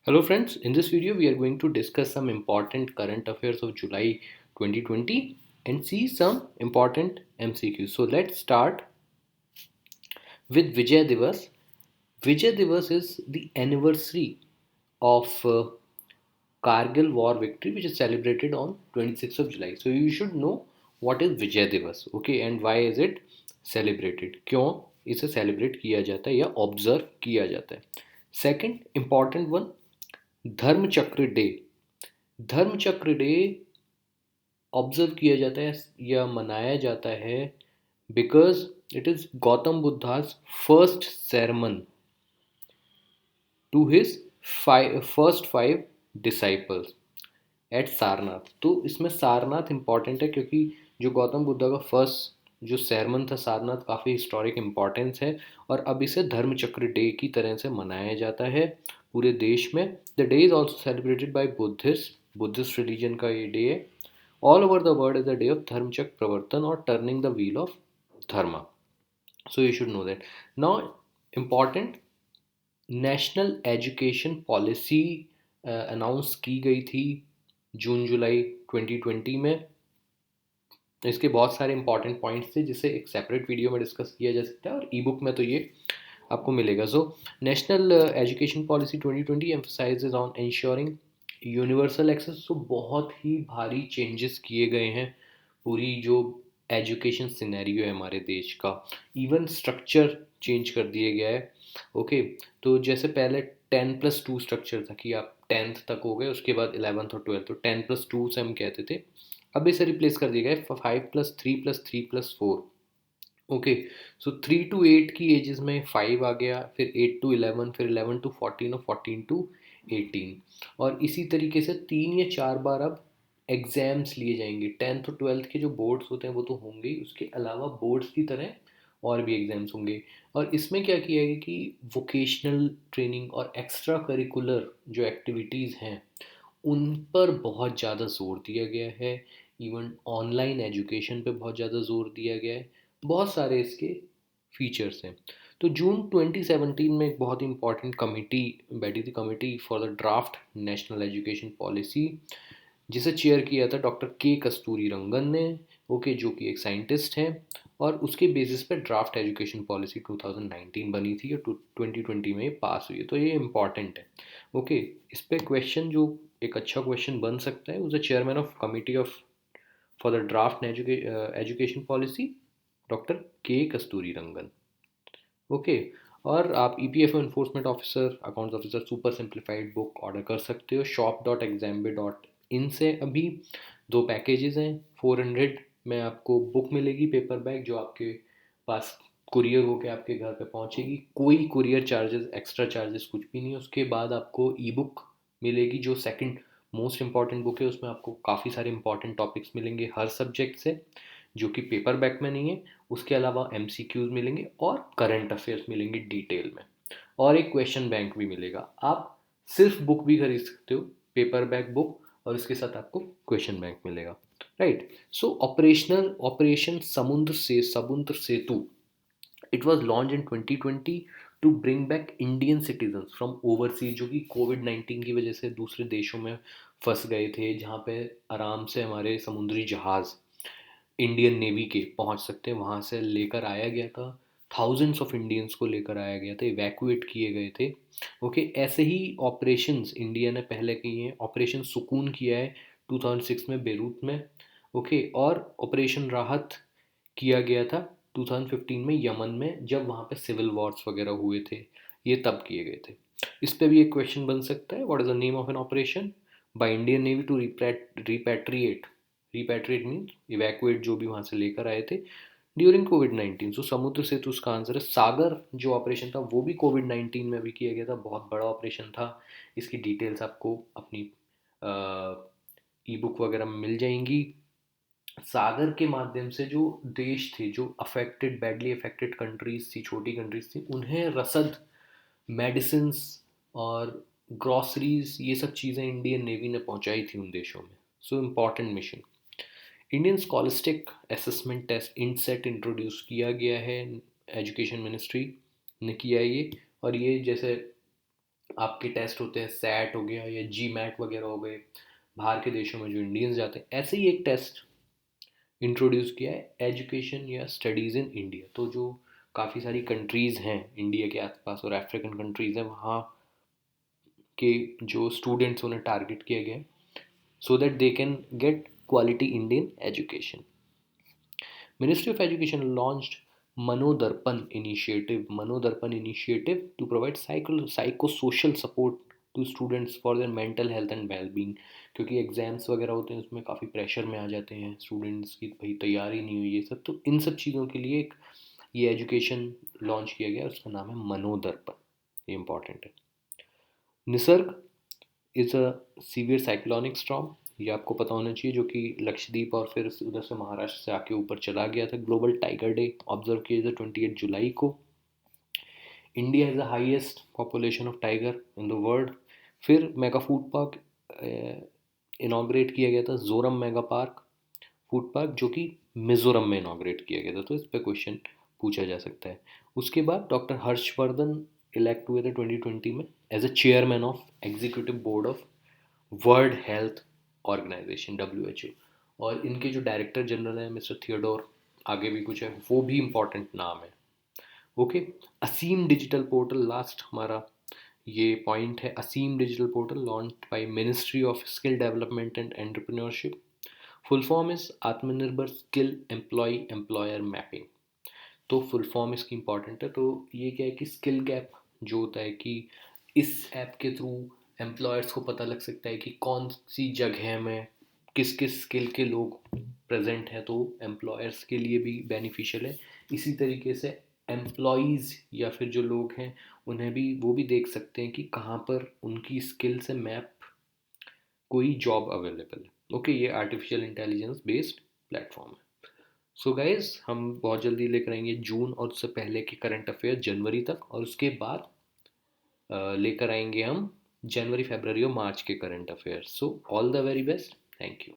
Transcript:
Hello friends, in this video we are going to discuss some important current affairs of July 2020 and see some important MCQs. So let's start with Vijay Divas. Vijay Divas is the anniversary of Kargil war victory which is celebrated on 26th of July. So you should know what is Vijay Divas, okay, and why is it celebrated? क्यों इसे celebrate किया जाता है या observe किया जाता है? Second important one, धर्म चक्र डे. धर्म चक्र डे ऑब्जर्व किया जाता है या मनाया जाता है because it is Gautam Buddha's first sermon to his first five disciples at Sarnath. तो इसमें सारनाथ इंपॉर्टेंट है क्योंकि जो गौतम बुद्धा का फर्स्ट जो सरमन था सारनाथ काफ़ी हिस्टोरिक इम्पॉर्टेंस है और अब इसे धर्म चक्र डे की तरह से मनाया जाता है पूरे देश में. The day is also celebrated by Buddhist religion का ये डे है. All over the world is the day of Dharmachakra Pravartan or turning the wheel of dharma. So you should know that. Now important national education policy announce की गई थी जून जुलाई 2020 में. इसके बहुत सारे इंपॉर्टेंट पॉइंट्स थे जिसे एक सेपरेट वीडियो में डिस्कस किया जा सकता है और ई बुक में तो ये आपको मिलेगा. So national education policy 2020 emphasizes on ensuring universal access. तो बहुत ही भारी चेंजेस किए गए हैं पूरी जो एजुकेशन सिनेरियो है हमारे देश का. इवन स्ट्रक्चर चेंज कर दिया गया है. ओके तो जैसे पहले 10+2 स्ट्रक्चर था कि आप 10th तक हो गए उसके बाद 11th और 12th. तो 10+2 से हम कहते थे. अब इसे रिप्लेस कर दिया गया है 5+3+3+4. ओके सो 3 to 8 की एजेस में 5 आ गया, फिर 8 to 11, फिर 11 to 14 और 14 to 18. और इसी तरीके से 3 या 4 बार अब एग्ज़ाम्स लिए जाएंगे. 10th और 12th के जो बोर्ड्स होते हैं वो तो होंगे ही, उसके अलावा बोर्ड्स की तरह और भी एग्ज़ाम्स होंगे. और इसमें क्या किया है कि वोकेशनल ट्रेनिंग और एक्स्ट्रा करिकुलर जो एक्टिविटीज़ हैं उन पर बहुत ज़्यादा ज़ोर दिया गया है. इवन ऑनलाइन एजुकेशन पे बहुत ज़्यादा ज़ोर दिया गया है. बहुत सारे इसके फीचर्स हैं. तो जून 2017 में एक बहुत ही इंपॉर्टेंट कमेटी बैठी थी, committee for the draft national education policy, जिसे चेयर किया था डॉक्टर के कस्तूरी रंगन ने. ओके जो कि एक साइंटिस्ट हैं और उसके बेसिस पे ड्राफ्ट एजुकेशन पॉलिसी 2019 बनी थी और 2020 में ये पास हुई है. तो ये इम्पॉर्टेंट है. ओके इस पे क्वेश्चन जो एक अच्छा क्वेश्चन बन सकता है उसे chairman of committee of for the draft education policy doctor K Kasturirangan. Okay और आप E P F O enforcement officer accounts officer super simplified book order कर सकते हो shop.exambe.in से. अभी 2 पैकेजेस हैं. 400 में आपको बुक मिलेगी पेपर बैग जो आपके पास कुरियर होके आपके घर पे पहुंचेगी. कोई कुरियर चार्जेस एक्स्ट्रा चार्जेस कुछ भी नहीं है. उसके बाद आपको ई बुक मिलेगी जो सेकंड मोस्ट इंपॉर्टेंट बुक है. उसमें आपको काफ़ी सारे इंपॉर्टेंट टॉपिक्स मिलेंगे हर सब्जेक्ट से जो कि पेपर बैक में नहीं है. उसके अलावा एम सी क्यूज़ मिलेंगे और करंट अफेयर्स मिलेंगे डिटेल में और एक क्वेश्चन बैंक भी मिलेगा. आप सिर्फ बुक भी खरीद सकते हो, पेपर बैक बुक, और इसके साथ आपको क्वेश्चन बैंक मिलेगा. Right. So operation Samudra Setu it was launched in 2020 to bring back Indian citizens from overseas जो कि कोविड-19 की वजह से दूसरे देशों में फंस गए थे, जहाँ पे आराम से हमारे समुद्री जहाज़ इंडियन नेवी के पहुंच सकते हैं. वहाँ से लेकर आया गया था. थाउजेंड्स ऑफ इंडियंस को लेकर आया गया था, इवैक्यूएट किए गए थे. ओके ऐसे ही ऑपरेशंस इंडिया ने पहले किए हैं. ऑपरेशन सुकून किया है 2006 में बेरूत में. ओके और ऑपरेशन राहत किया गया था 2015 में यमन में जब वहाँ पे सिविल वॉर्स वगैरह हुए थे. ये तब किए गए थे. इस पे भी एक क्वेश्चन बन सकता है. What is the name of an operation by Indian navy to repatriate. Repatriate means evacuate जो भी वहाँ से लेकर आए थे ड्यूरिंग कोविड-19. सो समुद्र सेतु उसका आंसर है. सागर जो ऑपरेशन था वो भी कोविड-19 में भी किया गया था. बहुत बड़ा ऑपरेशन था. इसकी डिटेल्स आपको अपनी ई बुक वगैरह में मिल जाएंगी. सागर के माध्यम से जो देश थे जो अफेक्टेड बैडली अफेक्टेड कंट्रीज थी, छोटी कंट्रीज थी, उन्हें रसद मेडिसिन्स और ग्रॉसरीज ये सब चीज़ें इंडियन नेवी ने पहुंचाई थी उन देशों में. So important mission. Indian scholastic assessment test INSAT introduce किया गया है. एजुकेशन मिनिस्ट्री ने किया है ये. और ये जैसे आपके टेस्ट होते हैं, सैट हो गया या जी मैट वगैरह हो गए, बाहर के देशों में जो इंडियंस जाते हैं, ऐसे ही एक टेस्ट इंट्रोड्यूस किया है, एजुकेशन या स्टडीज़ इन इंडिया। तो जो काफ़ी सारी कंट्रीज़ हैं इंडिया के आसपास और अफ्रीकन कंट्रीज़ हैं, वहाँ के जो स्टूडेंट्स उन्हें टारगेट किया गया है, so that they can get quality Indian education. Ministry of Education launched Manodarpan initiative to provide psychosocial support to students for their mental health and well-being। क्योंकि एग्जाम्स वगैरह होते हैं उसमें काफ़ी प्रेशर में आ जाते हैं स्टूडेंट्स की, भाई तैयारी नहीं हुई ये सब, तो इन सब चीज़ों के लिए एक ये एजुकेशन लॉन्च किया गया, उसका नाम है मनोदर्पण। ये इंपॉर्टेंट है। Nisarga is a severe cyclonic storm, ये आपको पता होना चाहिए, जो कि लक्षद्वीप और फिर उधर से महाराष्ट्र से आके ऊपर चला गया था। ग्लोबल टाइगर डे ऑब्जर्व किया था 28 जुलाई को। India has the highest population of tiger in the world. फिर मेगा फूड पार्क इनाग्रेट किया गया था, Zoram mega park food park, जो कि मिजोरम में इनाग्रेट किया गया था, तो इस पर क्वेश्चन पूछा जा सकता है। उसके बाद डॉक्टर हर्षवर्धन इलेक्ट हुए थे 2020 में as a chairman of executive board of world health organization WHO। और इनके जो डायरेक्टर जनरल हैं मिस्टर थियोडोर, आगे भी कुछ है, वो भी इम्पॉर्टेंट नाम है। Okay. Aseem digital portal last हमारा ये पॉइंट है। Aseem digital portal launch by ministry of skill development and entrepreneurship. Full form is Aatmanirbhar skill employ employer mapping. तो फुल फॉर्म इसकी इंपॉर्टेंट है। तो ये क्या है कि स्किल गैप जो होता है कि इस ऐप के थ्रू एम्प्लॉयर्स को पता लग सकता है कि कौन सी जगह में किस किस स्किल के लोग प्रेजेंट हैं, तो एम्प्लॉयर्स के लिए भी बेनिफिशियल है। इसी तरीके से एम्प्लॉयज़ या फिर जो लोग हैं उन्हें भी, वो भी देख सकते हैं कि कहाँ पर उनकी स्किल से मैप कोई जॉब अवेलेबल है। ओके, ये आर्टिफिशियल इंटेलिजेंस बेस्ड प्लेटफॉर्म है। सो गाइज, हम बहुत जल्दी लेकर आएंगे जून और उससे पहले के करंट अफेयर जनवरी तक, और उसके बाद लेकर आएंगे हम जनवरी फरवरी और मार्च के current affair. So all the very best, thank you.